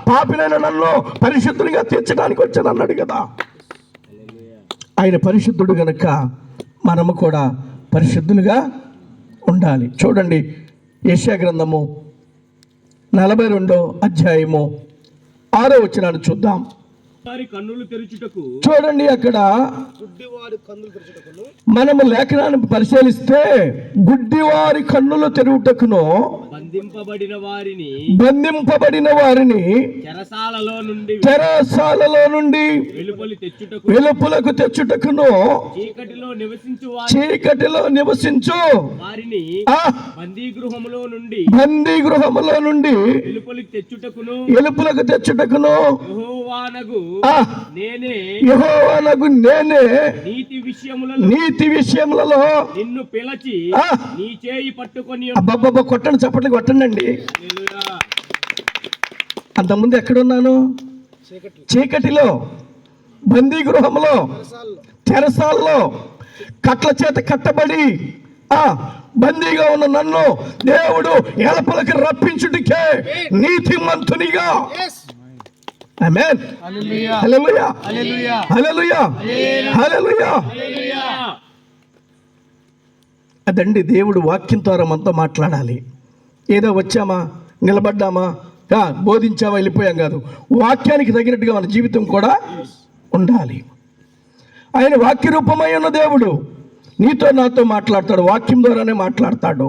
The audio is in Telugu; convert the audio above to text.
పాపినైన నన్ను పరిశుద్ధునిగా తీర్చడానికి వచ్చాను అన్నాడు కదా. ఆయన పరిశుద్ధుడు గనుక మనము కూడా పరిశుద్ధులుగా ఉండాలి. చూడండి, యెషయా గ్రంథము 42వ అధ్యాయము 6వ వచనాన్ని చూద్దాం. కన్నులు తెరుచుటకు, చూడండి, అక్కడ మనము లేఖనాన్ని పరిశీలిస్తే గుడ్డివారి కన్నులు తెరువుటకును బంధింపబడిన వారిని చెరసాలలో నుండి వెలుపలకు తెచ్చుటకును చీకటిలో నివసించు బందీగృహములో నుండి వెలుపలకు తెచ్చుటకును యెహోవానగు నేనే నీతి విషయములలో నిన్ను పిలిచి నీ చేయి పట్టుకొని. అబ్బబ్బబ్బ, కొట్టండి, చప్పట్లు కొట్టండి. అంతకుముందు ఎక్కడున్నాను? చీకటిలో, బందీ గృహంలో, చెరసాల్లో, కట్ల చేత కట్టబడి బందీగా ఉన్న నన్ను దేవుడు ఎలపలకి రప్పించుటకే నీతిమంతునిగా. ఆమేన్. హల్లెలూయా, హల్లెలూయా, హల్లెలూయా, హల్లెలూయా. అదండి దేవుడు వాక్యం ద్వారా మనతో మాట్లాడాలి. ఏదో వచ్చామా, నిలబడ్డామా, బోధించామా, వెళ్ళిపోయాం కాదు. వాక్యానికి తగినట్టుగా మన జీవితం కూడా ఉండాలి. ఆయన వాక్య రూపమై ఉన్న దేవుడు నీతో నాతో మాట్లాడతాడు, వాక్యం ద్వారానే మాట్లాడతాడు.